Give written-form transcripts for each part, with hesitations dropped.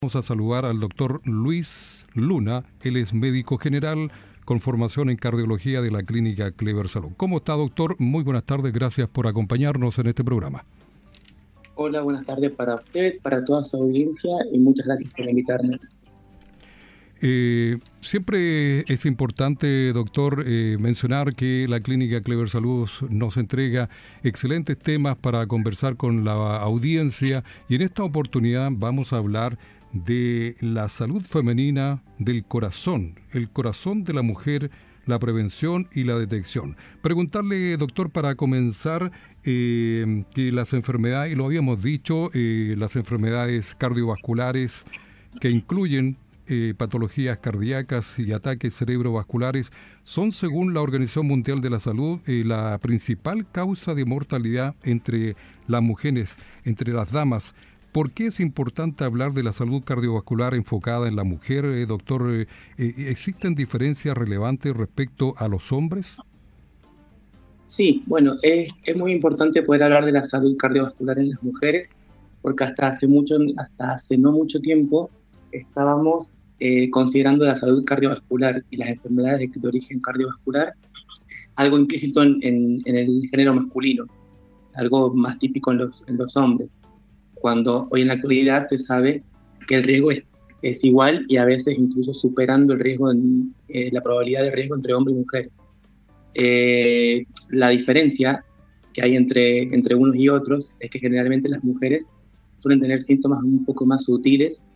Vamos a saludar al doctor Luis Luna. Él es médico general con formación en cardiología de la clínica Clever Salud. ¿Cómo está, doctor? Muy buenas tardes, gracias por acompañarnos en este programa. Hola, buenas tardes para usted, para toda su audiencia y muchas gracias por invitarme. Siempre es importante, doctor, mencionar que la clínica Clever Salud nos entrega excelentes temas para conversar con la audiencia, y en esta oportunidad vamos a hablar de la salud femenina del corazón, el corazón de la mujer, la prevención y la detección. Preguntarle, doctor, para comenzar, que las enfermedades, y lo habíamos dicho, las enfermedades cardiovasculares que incluyen patologías cardíacas y ataques cerebrovasculares son, según la Organización Mundial de la Salud, la principal causa de mortalidad entre las mujeres, entre las damas. ¿Por qué es importante hablar de la salud cardiovascular enfocada en la mujer, doctor? ¿Existen diferencias relevantes respecto a los hombres? Sí, bueno, es muy importante poder hablar de la salud cardiovascular en las mujeres, porque hasta hace no mucho tiempo estábamos considerando la salud cardiovascular y las enfermedades de origen cardiovascular algo implícito en el género masculino, algo más típico en los hombres, cuando hoy en la actualidad se sabe que el riesgo es igual y a veces incluso superando el riesgo, la probabilidad de riesgo entre hombres y mujeres. La diferencia que hay entre unos y otros es que generalmente las mujeres suelen tener síntomas un poco más sutiles,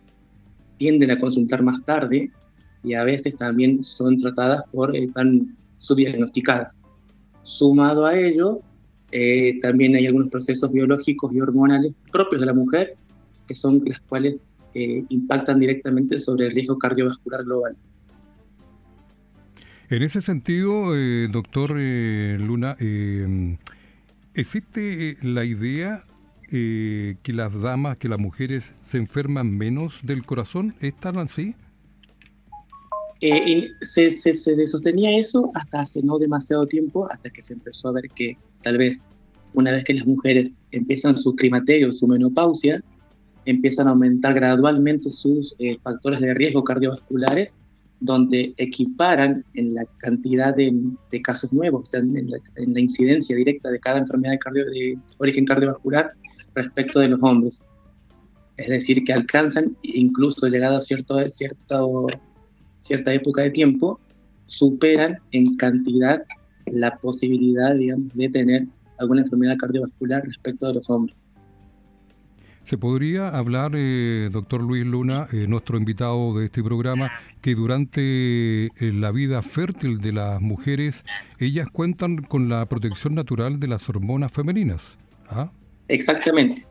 tienden a consultar más tarde y a veces también son tratadas están subdiagnosticadas. Sumado a ello, también hay algunos procesos biológicos y hormonales propios de la mujer que son las cuales impactan directamente sobre el riesgo cardiovascular global. En ese sentido, doctor Luna, ¿existe la idea que las damas, que las mujeres se enferman menos del corazón? ¿Están así? Se sostenía eso hasta hace no demasiado tiempo, hasta que se empezó a ver que tal vez una vez que las mujeres empiezan su climaterio, su menopausia, empiezan a aumentar gradualmente sus factores de riesgo cardiovasculares, donde equiparan en la cantidad de casos nuevos, o sea, en la incidencia directa de cada enfermedad de origen cardiovascular respecto de los hombres. Es decir, que alcanzan, incluso llegado a cierta época de tiempo, superan en cantidad la posibilidad, digamos, de tener alguna enfermedad cardiovascular respecto de los hombres. ¿Se podría hablar, doctor Luis Luna, nuestro invitado de este programa, que durante la vida fértil de las mujeres, ellas cuentan con la protección natural de las hormonas femeninas? ¿Ah? Exactamente.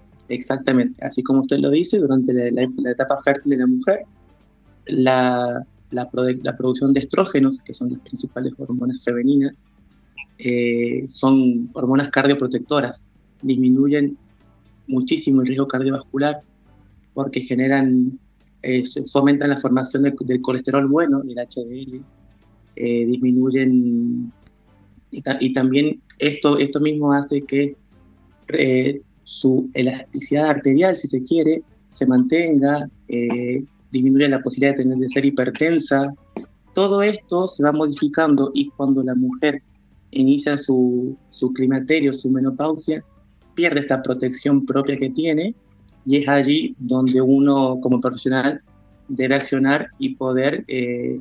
Así como usted lo dice, durante la etapa fértil de la mujer, la producción de estrógenos, que son las principales hormonas femeninas, son hormonas cardioprotectoras, disminuyen muchísimo el riesgo cardiovascular porque fomentan la formación del colesterol bueno, el HDL, disminuyen y también esto mismo hace que su elasticidad arterial, si se quiere, se mantenga, disminuye la posibilidad de ser hipertensa. Todo esto se va modificando y cuando la mujer inicia su climaterio, su menopausia, pierde esta protección propia que tiene y es allí donde uno como profesional debe accionar y poder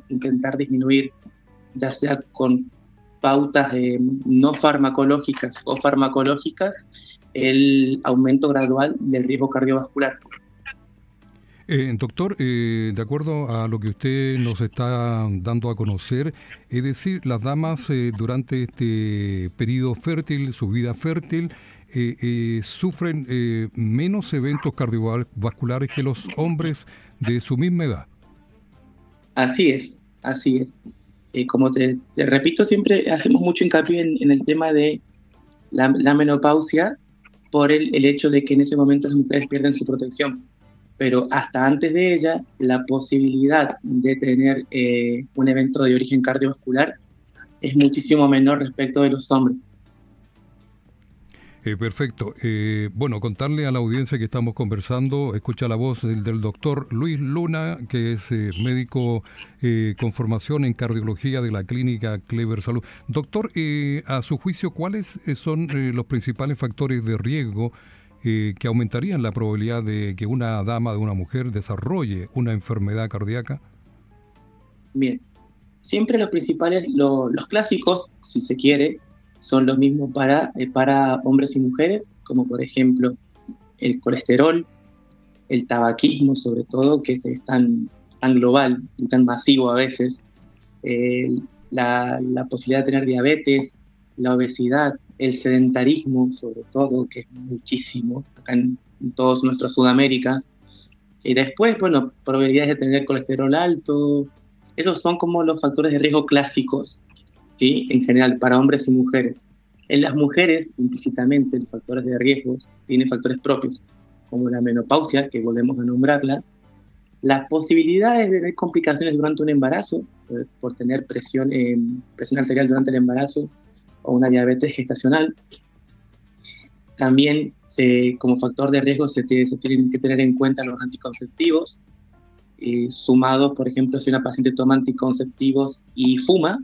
intentar disminuir, ya sea con pautas no farmacológicas o farmacológicas, el aumento gradual del riesgo cardiovascular. Doctor, de acuerdo a lo que usted nos está dando a conocer, es decir, las damas durante este periodo fértil, su vida fértil, sufren menos eventos cardiovasculares que los hombres de su misma edad. Así es. Como te repito, siempre hacemos mucho hincapié en el tema de la menopausia por el hecho de que en ese momento las mujeres pierden su protección. Pero hasta antes de ella, la posibilidad de tener un evento de origen cardiovascular es muchísimo menor respecto de los hombres. Perfecto. Bueno, contarle a la audiencia que estamos conversando, escucha la voz del doctor Luis Luna, que es médico con formación en cardiología de la clínica Clever Salud. Doctor, a su juicio, ¿cuáles son los principales factores de riesgo que aumentarían la probabilidad de que una dama, de una mujer, desarrolle una enfermedad cardíaca? Bien, siempre los principales, los clásicos, si se quiere, son los mismos para hombres y mujeres, como por ejemplo el colesterol, el tabaquismo sobre todo, que es tan global y tan masivo a veces, la posibilidad de tener diabetes, la obesidad, el sedentarismo sobre todo, que es muchísimo acá en toda nuestra Sudamérica, y después, bueno, probabilidades de tener colesterol alto. Esos son como los factores de riesgo clásicos, ¿sí? En general, para hombres y mujeres. En las mujeres, implícitamente, los factores de riesgo tienen factores propios, como la menopausia, que volvemos a nombrarla, las posibilidades de tener complicaciones durante un embarazo, por tener presión arterial durante el embarazo, o una diabetes gestacional. También, como factor de riesgo, se tienen que tener en cuenta los anticonceptivos, sumados, por ejemplo, si una paciente toma anticonceptivos y fuma,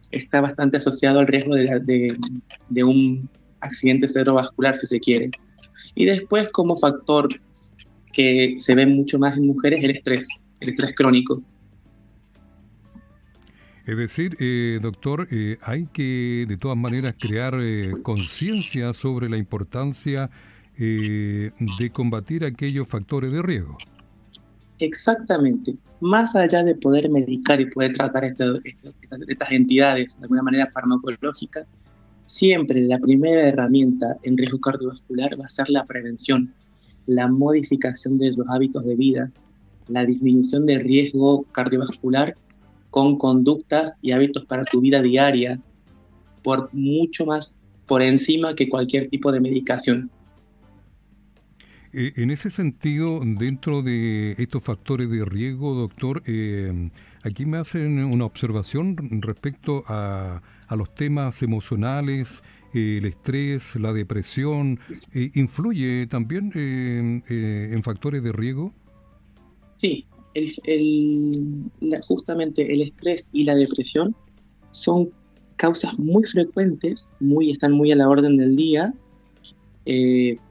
está bastante asociado al riesgo de un accidente cerebrovascular, si se quiere. Y después, como factor que se ve mucho más en mujeres, el estrés crónico. Es decir, doctor, hay que de todas maneras crear conciencia sobre la importancia de combatir aquellos factores de riesgo. Exactamente. Más allá de poder medicar y poder tratar estas entidades de alguna manera farmacológica, siempre la primera herramienta en riesgo cardiovascular va a ser la prevención, la modificación de los hábitos de vida, la disminución del riesgo cardiovascular con conductas y hábitos para tu vida diaria, por mucho más por encima que cualquier tipo de medicación. En ese sentido, dentro de estos factores de riesgo, doctor, aquí me hacen una observación respecto a los temas emocionales, el estrés, la depresión. ¿Influye también en factores de riesgo? Sí, justamente el estrés y la depresión son causas muy frecuentes, están muy a la orden del día,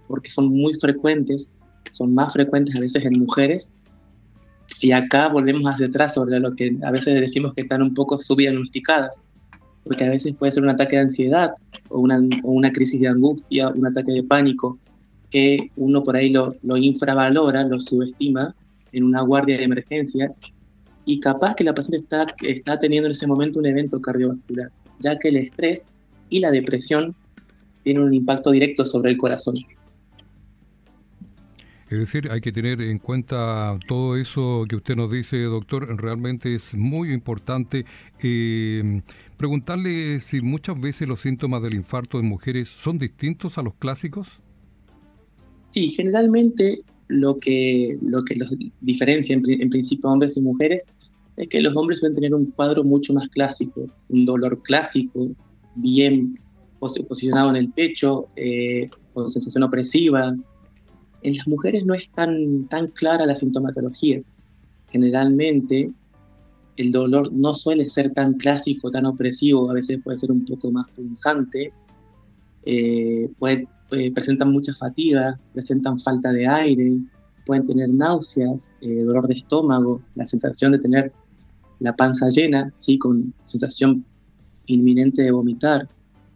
porque son muy frecuentes, son más frecuentes a veces en mujeres, y acá volvemos hacia atrás sobre lo que a veces decimos que están un poco subdiagnosticadas, porque a veces puede ser un ataque de ansiedad o una crisis de angustia, un ataque de pánico, que uno por ahí lo infravalora, lo subestima en una guardia de emergencias, y capaz que la paciente está teniendo en ese momento un evento cardiovascular, ya que el estrés y la depresión tienen un impacto directo sobre el corazón. Es decir, hay que tener en cuenta todo eso que usted nos dice, doctor, realmente es muy importante. Preguntarle si muchas veces los síntomas del infarto en mujeres son distintos a los clásicos. Sí, generalmente lo que los diferencia en principio hombres y mujeres es que los hombres suelen tener un cuadro mucho más clásico, un dolor clásico, bien posicionado en el pecho, con sensación opresiva. En las mujeres no es tan clara la sintomatología. Generalmente el dolor no suele ser tan clásico, tan opresivo, a veces puede ser un poco más punzante, presentan mucha fatiga, presentan falta de aire, pueden tener náuseas, dolor de estómago, la sensación de tener la panza llena, ¿sí? Con sensación inminente de vomitar.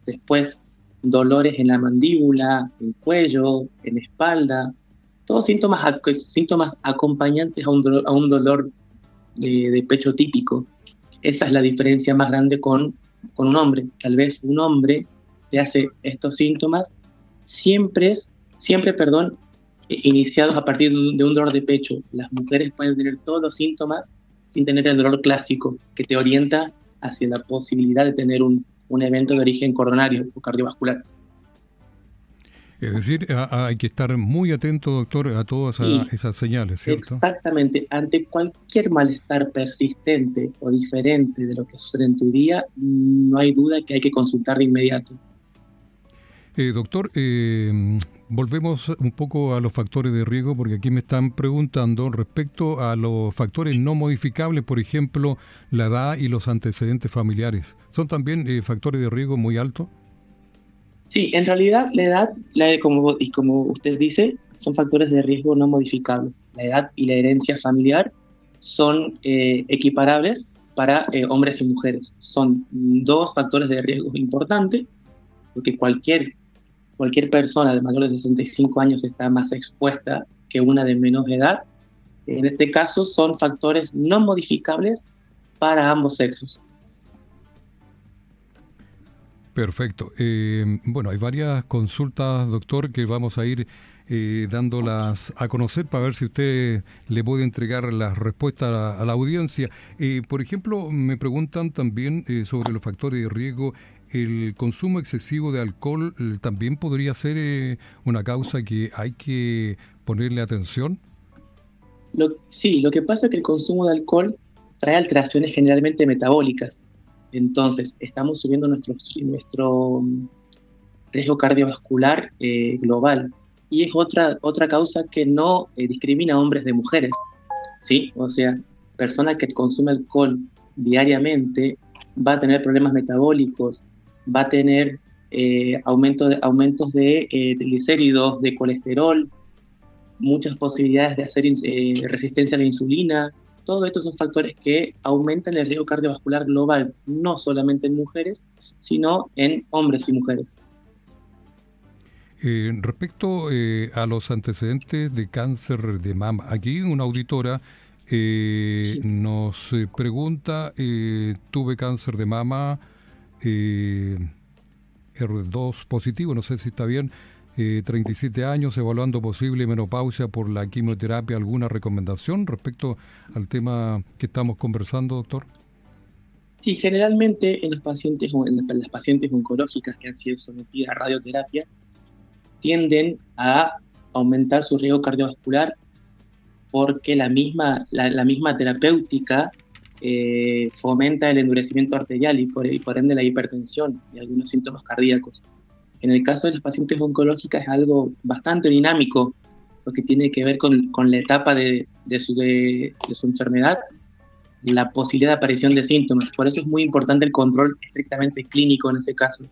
Después, dolores en la mandíbula, en cuello, en espalda, todos síntomas acompañantes a un dolor de pecho típico. Esa es la diferencia más grande con un hombre. Tal vez un hombre te hace estos síntomas siempre, iniciados a partir de un dolor de pecho. Las mujeres pueden tener todos los síntomas sin tener el dolor clásico, que te orienta hacia la posibilidad de tener un evento de origen coronario o cardiovascular. Es decir, hay que estar muy atento, doctor, a todas esas señales, ¿cierto? Exactamente. Ante cualquier malestar persistente o diferente de lo que sucede en tu día, no hay duda que hay que consultar de inmediato. Doctor, volvemos un poco a los factores de riesgo, porque aquí me están preguntando respecto a los factores no modificables, por ejemplo, la edad y los antecedentes familiares. ¿Son también factores de riesgo muy altos? Sí, en realidad la edad, como usted dice, son factores de riesgo no modificables. La edad y la herencia familiar son equiparables para hombres y mujeres. Son dos factores de riesgo importantes, porque cualquier persona de mayor de 65 años está más expuesta que una de menos edad. En este caso son factores no modificables para ambos sexos. Perfecto. Bueno, hay varias consultas, doctor, que vamos a ir dándolas a conocer para ver si usted le puede entregar las respuestas a la audiencia. Por ejemplo, me preguntan también sobre los factores de riesgo. ¿El consumo excesivo de alcohol también podría ser una causa que hay que ponerle atención? Sí, lo que pasa es que el consumo de alcohol trae alteraciones generalmente metabólicas. Entonces, estamos subiendo nuestro riesgo cardiovascular global. Y es otra causa que no discrimina a hombres de mujeres, ¿sí? O sea, persona que consume alcohol diariamente va a tener problemas metabólicos, va a tener aumentos de triglicéridos, de colesterol, muchas posibilidades de hacer resistencia a la insulina. Todos estos son factores que aumentan el riesgo cardiovascular global, no solamente en mujeres, sino en hombres y mujeres. Respecto a los antecedentes de cáncer de mama, aquí una auditora nos pregunta, tuve cáncer de mama R2 positivo, no sé si está bien, 37 años, evaluando posible menopausia por la quimioterapia. ¿Alguna recomendación respecto al tema que estamos conversando, doctor? Sí, generalmente en las pacientes oncológicas que han sido sometidas a radioterapia tienden a aumentar su riesgo cardiovascular porque la misma terapéutica fomenta el endurecimiento arterial y por ende la hipertensión y algunos síntomas cardíacos. En el caso de las pacientes oncológicas es algo bastante dinámico, porque tiene que ver con la etapa de su enfermedad, la posibilidad de aparición de síntomas. Por eso es muy importante el control estrictamente clínico en ese caso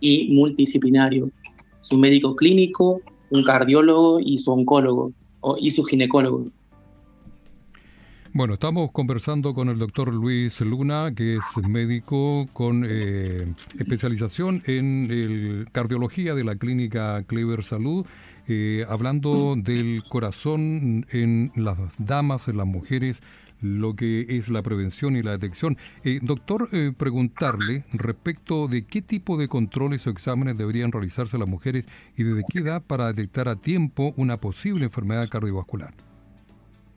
y multidisciplinario. Su médico clínico, un cardiólogo y su oncólogo y su ginecólogo. Bueno, estamos conversando con el doctor Luis Luna, que es médico con especialización en cardiología de la clínica Clever Salud, hablando del corazón en las damas, en las mujeres, lo que es la prevención y la detección. Doctor, preguntarle respecto de qué tipo de controles o exámenes deberían realizarse las mujeres y desde qué edad para detectar a tiempo una posible enfermedad cardiovascular.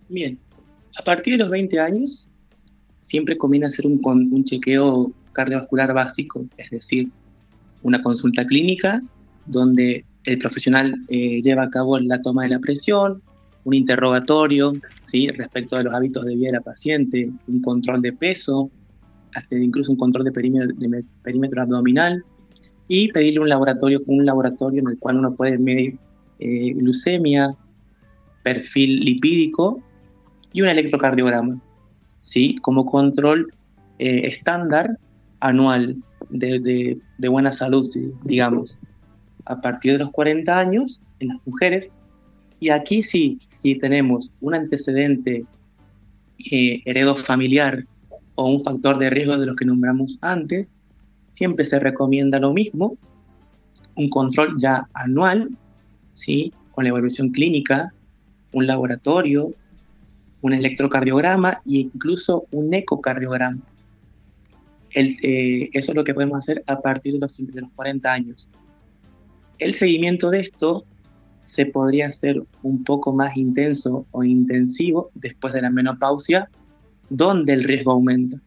Bien. A partir de los 20 años, siempre conviene hacer un chequeo cardiovascular básico, es decir, una consulta clínica donde el profesional lleva a cabo la toma de la presión, un interrogatorio, ¿sí?, respecto de los hábitos de vida de la paciente, un control de peso, hasta incluso un control de perímetro abdominal, y pedirle un laboratorio en el cual uno puede medir glucemia, perfil lipídico, y un electrocardiograma, ¿sí?, como control estándar anual de buena salud, ¿sí?, digamos, a partir de los 40 años en las mujeres. Y aquí sí, si tenemos un antecedente heredofamiliar o un factor de riesgo de los que nombramos antes, siempre se recomienda lo mismo, un control ya anual, ¿sí?, con la evaluación clínica, un laboratorio, un electrocardiograma e incluso un ecocardiograma. Eso es lo que podemos hacer a partir de los 40 años. El seguimiento de esto se podría hacer un poco más intenso o intensivo después de la menopausia, donde el riesgo aumenta,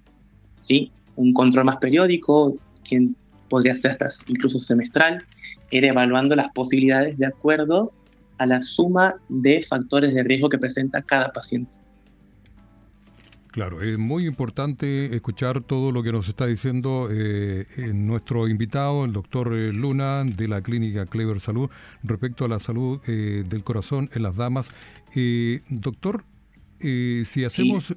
¿sí? Un control más periódico, que podría ser hasta incluso semestral, ir evaluando las posibilidades de acuerdo a la suma de factores de riesgo que presenta cada paciente. Claro, es muy importante escuchar todo lo que nos está diciendo nuestro invitado, el doctor Luna, de la clínica Clever Salud, respecto a la salud del corazón en las damas. Doctor, si Sí, hacemos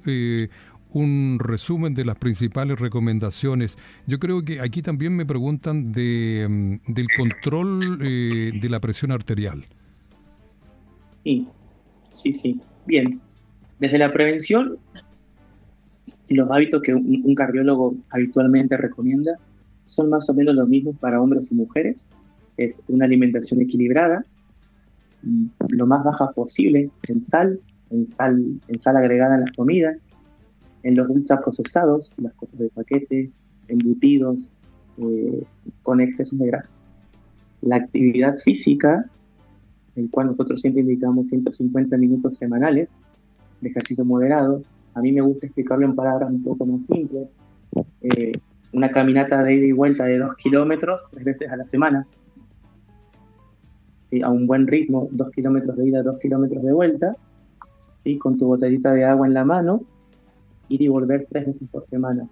un resumen de las principales recomendaciones, yo creo que aquí también me preguntan del control de la presión arterial. sí, sí, sí. Bien, desde la prevención, los hábitos que un cardiólogo habitualmente recomienda son más o menos los mismos para hombres y mujeres. Es una alimentación equilibrada, lo más baja posible en sal agregada en las comidas, en los ultraprocesados, las cosas de paquete, embutidos, con excesos de grasa. La actividad física, el cual nosotros siempre indicamos 150 minutos semanales de ejercicio moderado. A mí me gusta explicarlo en palabras un poco más simples. Eh, una caminata de ida y vuelta de 2 kilómetros 3 veces a la semana, ¿sí? A un buen ritmo, 2 kilómetros de ida, 2 kilómetros de vuelta, ¿sí? Con tu botellita de agua en la mano, ir y volver 3 veces por semana.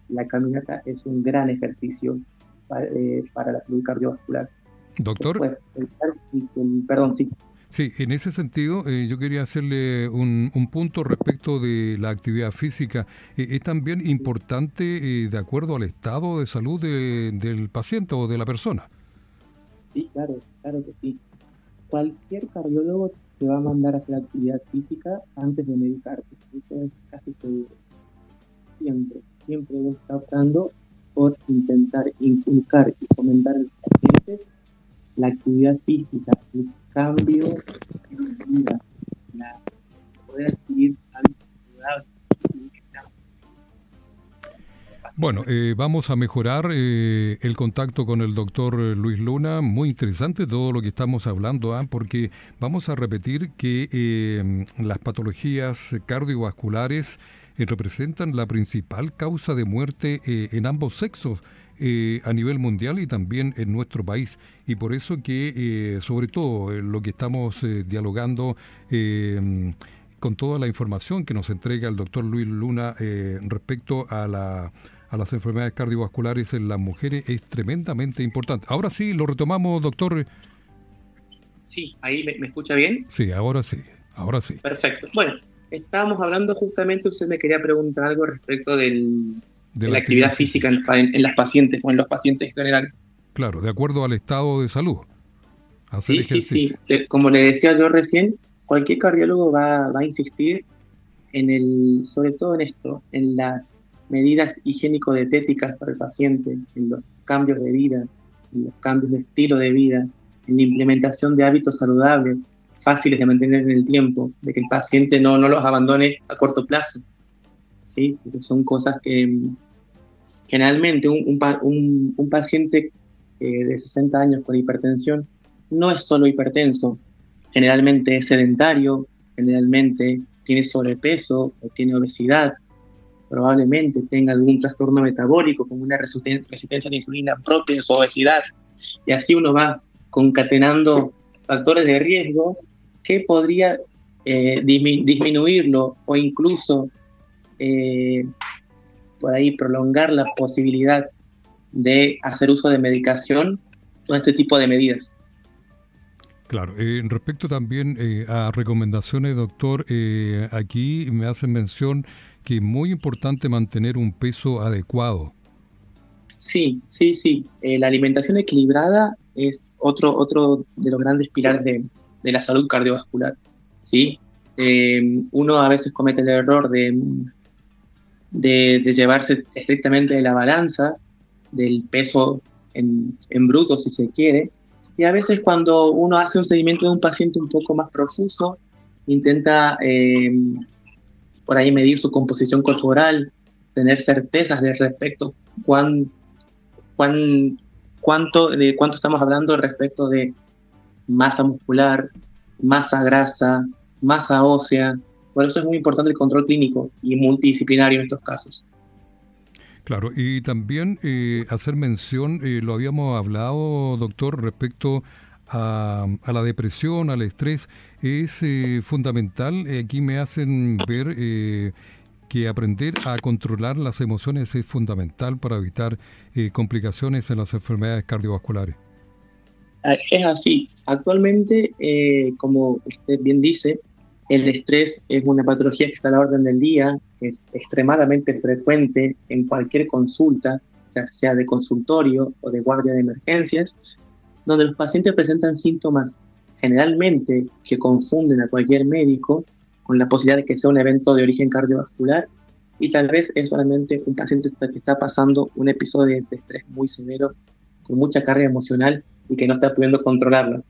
La caminata es un gran ejercicio para la salud cardiovascular. Doctor. Después, perdón, sí. Sí, en ese sentido, yo quería hacerle un punto respecto de la actividad física. Es también importante de acuerdo al estado de salud del paciente o de la persona. Sí, claro, claro que sí. Cualquier cardiólogo te va a mandar a hacer actividad física antes de medicarte. Eso es casi seguro. Siempre, siempre uno está optando por intentar inculcar y fomentar en los pacientes la actividad física, el cambio de vida, la poder adquirir hábitos saludables. Bueno, vamos a mejorar el contacto con el doctor Luis Luna. Muy interesante todo lo que estamos hablando, porque vamos a repetir que las patologías cardiovasculares representan la principal causa de muerte en ambos sexos a nivel mundial y también en nuestro país. Y por eso que, sobre todo, lo que estamos dialogando con toda la información que nos entrega el doctor Luis Luna respecto a las enfermedades cardiovasculares en las mujeres es tremendamente importante. Ahora sí, lo retomamos, doctor. Sí, ahí me escucha bien. Sí, ahora sí, ahora sí. Perfecto. Bueno, estábamos hablando justamente, usted me quería preguntar algo respecto de la actividad física en las pacientes o en los pacientes en general. Claro, de acuerdo al estado de salud. Hacer Sí, sí, ejercicio. sí. Como le decía yo recién, cualquier cardiólogo va a insistir sobre todo en esto, en las medidas higiénico-dietéticas para el paciente, en los cambios de vida, en los cambios de estilo de vida, en la implementación de hábitos saludables, fáciles de mantener en el tiempo, de que el paciente no los abandone a corto plazo, ¿sí? Porque son cosas que generalmente un paciente de 60 años con hipertensión no es solo hipertenso, generalmente es sedentario, generalmente tiene sobrepeso o tiene obesidad, probablemente tenga algún trastorno metabólico como una resistencia a la insulina propia de su obesidad, y así uno va concatenando factores de riesgo que podría disminuirlo o incluso por ahí prolongar la posibilidad de hacer uso de medicación, todo este tipo de medidas. Claro, respecto también a recomendaciones, doctor, aquí me hacen mención que es muy importante mantener un peso adecuado. Sí, sí, sí. La alimentación equilibrada es otro de los grandes pilares de la salud cardiovascular, ¿sí? Uno a veces comete el error de llevarse estrictamente de la balanza, del peso en bruto, si se quiere, y a veces cuando uno hace un seguimiento de un paciente un poco más profuso, intenta por ahí medir su composición corporal, tener certezas de respecto de cuánto estamos hablando respecto de masa muscular, masa grasa, masa ósea. Por eso es muy importante el control clínico y multidisciplinario en estos casos. Claro, y también hacer mención, lo habíamos hablado, doctor, respecto a la depresión, al estrés, es fundamental. Aquí me hacen ver que que aprender a controlar las emociones es fundamental para evitar complicaciones en las enfermedades cardiovasculares. Es así. Actualmente, como usted bien dice, el estrés es una patología que está a la orden del día, que es extremadamente frecuente en cualquier consulta, ya sea de consultorio o de guardia de emergencias, donde los pacientes presentan síntomas generalmente que confunden a cualquier médico con la posibilidad de que sea un evento de origen cardiovascular, y tal vez es solamente un paciente que está pasando un episodio de estrés muy severo, con mucha carga emocional y que no está pudiendo controlarlo.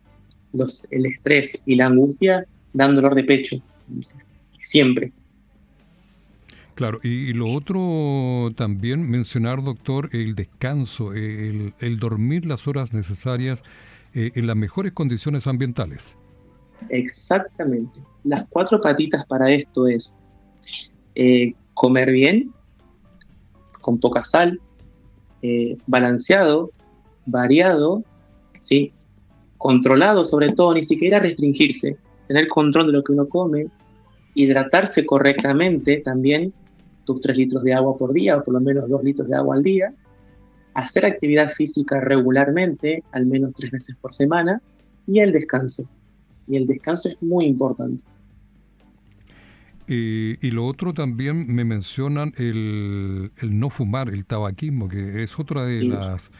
El estrés y la angustia dan dolor de pecho, siempre. Claro, y lo otro también mencionar, doctor, el descanso, el dormir las horas necesarias en las mejores condiciones ambientales. Exactamente. Las 4 patitas para esto es comer bien, con poca sal, balanceado, variado, ¿sí? Controlado sobre todo, ni siquiera restringirse, tener control de lo que uno come, hidratarse correctamente también, tus 3 litros de agua por día, o por lo menos 2 litros de agua al día, hacer actividad física regularmente, al menos 3 veces por semana, y el descanso. Y el descanso es muy importante. Y lo otro también me mencionan el no fumar, el tabaquismo, que es otra de las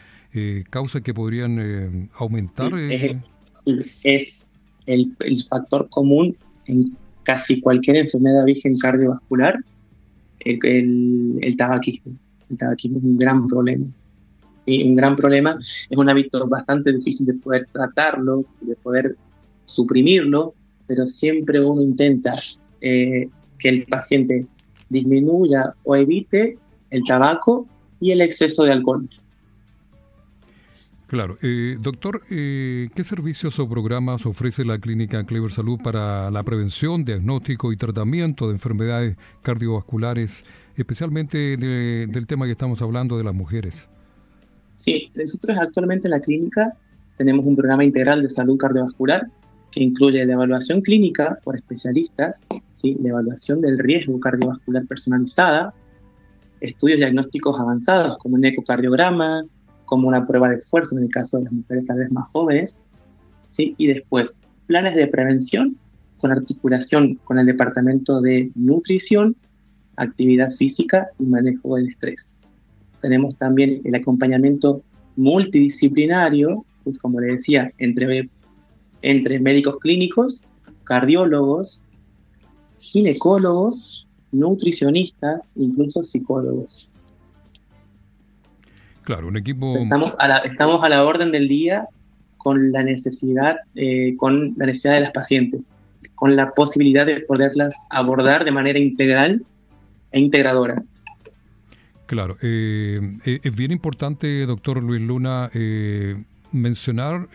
causas que podrían aumentar. Es el factor común en casi cualquier enfermedad de origen cardiovascular, el tabaquismo. El tabaquismo es un gran problema. Y un gran problema, es un hábito bastante difícil de poder tratarlo, de poder suprimirlo, pero siempre uno intenta que el paciente disminuya o evite el tabaco y el exceso de alcohol. Claro. Doctor, ¿qué servicios o programas ofrece la Clínica Clever Salud para la prevención, diagnóstico y tratamiento de enfermedades cardiovasculares, especialmente del tema que estamos hablando de las mujeres? Sí, nosotros actualmente en la clínica tenemos un programa integral de salud cardiovascular que incluye la evaluación clínica por especialistas, ¿sí? La evaluación del riesgo cardiovascular personalizada, estudios diagnósticos avanzados como un ecocardiograma, como una prueba de esfuerzo en el caso de las mujeres tal vez más jóvenes, ¿sí? Y después planes de prevención con articulación con el departamento de nutrición, actividad física y manejo del estrés. Tenemos también el acompañamiento multidisciplinario, pues como le decía, entre médicos clínicos, cardiólogos, ginecólogos, nutricionistas, incluso psicólogos. Claro, un equipo... O sea, estamos a la orden del día con la necesidad de las pacientes, con la posibilidad de poderlas abordar de manera integral e integradora. Claro, es bien importante, doctor Luis Luna, mencionar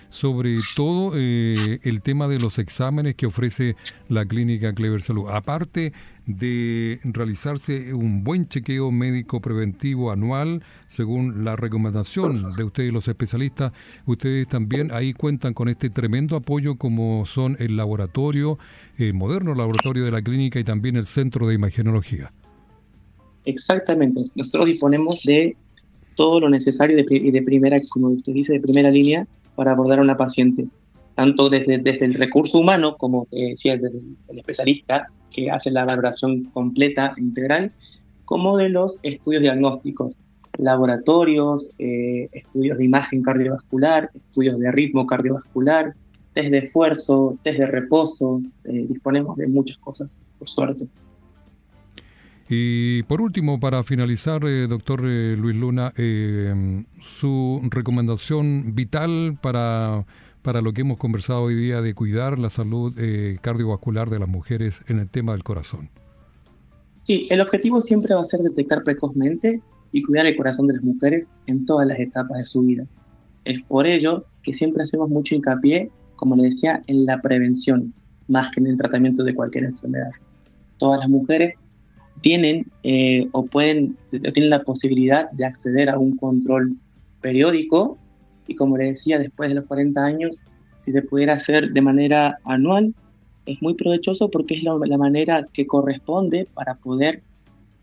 sobre todo el tema de los exámenes que ofrece la Clínica Clever Salud. Aparte de realizarse un buen chequeo médico preventivo anual, según la recomendación de ustedes los especialistas, ustedes también ahí cuentan con este tremendo apoyo como son el laboratorio, el moderno laboratorio de la clínica y también el centro de imagenología. Exactamente, nosotros disponemos de todo lo necesario de primera, como usted dice, de primera línea para abordar a una paciente, tanto desde el recurso humano, como decía, desde el especialista que hace la valoración completa e integral, como de los estudios diagnósticos, laboratorios, estudios de imagen cardiovascular, estudios de ritmo cardiovascular, test de esfuerzo, test de reposo, disponemos de muchas cosas, por suerte. Y por último, para finalizar, doctor Luis Luna, su recomendación vital para lo que hemos conversado hoy día de cuidar la salud cardiovascular de las mujeres en el tema del corazón. Sí, el objetivo siempre va a ser detectar precozmente y cuidar el corazón de las mujeres en todas las etapas de su vida. Es por ello que siempre hacemos mucho hincapié, como le decía, en la prevención, más que en el tratamiento de cualquier enfermedad. Todas las mujeres tienen la posibilidad de acceder a un control periódico y, como le decía, después de los 40 años, si se pudiera hacer de manera anual, es muy provechoso porque es la manera que corresponde para poder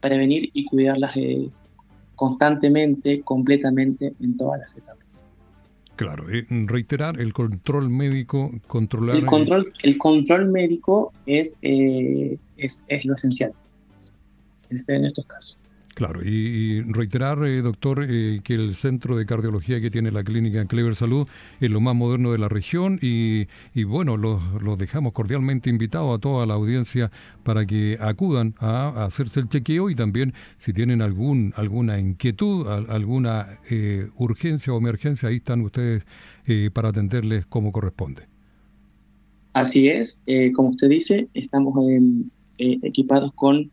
prevenir y cuidarlas constantemente, completamente en todas las etapas. Claro, reiterar el control médico, controlar... El control médico es lo esencial en estos casos. Claro, y reiterar, doctor, que el centro de cardiología que tiene la clínica Clever Salud es lo más moderno de la región y bueno, los dejamos cordialmente invitados a toda la audiencia para que acudan a hacerse el chequeo y también si tienen alguna inquietud, alguna urgencia o emergencia, ahí están ustedes para atenderles como corresponde. Así es, como usted dice, estamos equipados con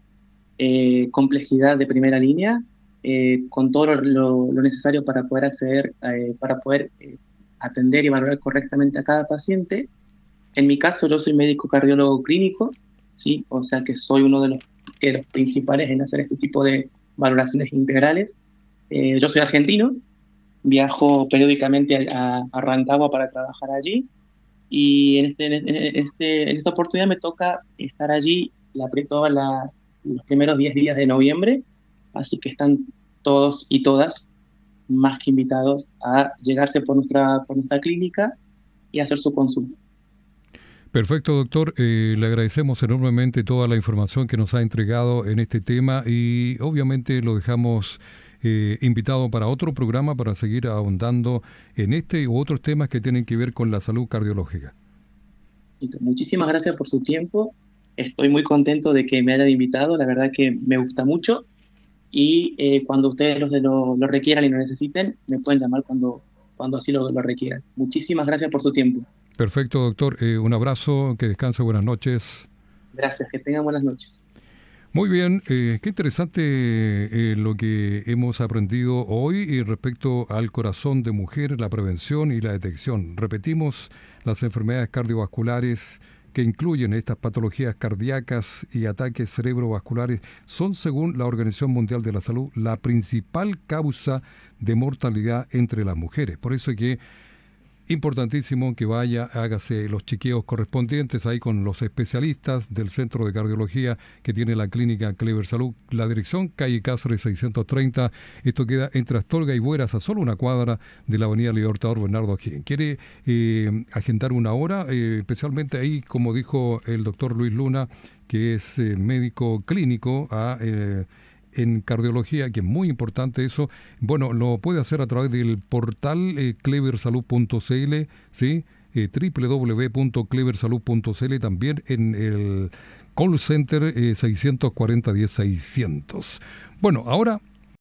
complejidad de primera línea, con todo lo necesario para poder acceder, para poder atender y valorar correctamente a cada paciente. En mi caso, yo soy médico cardiólogo clínico, ¿sí? O sea que soy uno de los principales en hacer este tipo de valoraciones integrales. Yo soy argentino, viajo periódicamente a Rancagua para trabajar allí y en esta oportunidad me toca estar allí los primeros 10 días de noviembre, así que están todos y todas más que invitados a llegarse por nuestra clínica y hacer su consulta. Perfecto, doctor. Le agradecemos enormemente toda la información que nos ha entregado en este tema y obviamente lo dejamos invitado para otro programa para seguir ahondando en este u otros temas que tienen que ver con la salud cardiológica. Muchísimas gracias por su tiempo. Estoy muy contento de que me hayan invitado, la verdad que me gusta mucho y cuando ustedes lo requieran y lo necesiten, me pueden llamar cuando así lo requieran. Muchísimas gracias por su tiempo. Perfecto, doctor. Un abrazo, que descanse, buenas noches. Gracias, que tengan buenas noches. Muy bien, qué interesante lo que hemos aprendido hoy respecto al corazón de mujer, la prevención y la detección. Repetimos, las enfermedades cardiovasculares que incluyen estas patologías cardíacas y ataques cerebrovasculares son, según la Organización Mundial de la Salud, la principal causa de mortalidad entre las mujeres. Por eso es que importantísimo que vaya, hágase los chequeos correspondientes ahí con los especialistas del Centro de Cardiología que tiene la clínica Clever Salud. La dirección, calle Cáceres 630, esto queda entre Astorga y Bueras, a solo una cuadra de la avenida Libertador Bernardo O'Higgins. ¿Quiere agendar una hora? Especialmente ahí, como dijo el doctor Luis Luna, que es médico clínico en cardiología, que es muy importante eso. Bueno, lo puede hacer a través del portal cleversalud.cl, ¿sí? www.cleversalud.cl, también en el call center 640 10 600. Bueno, ahora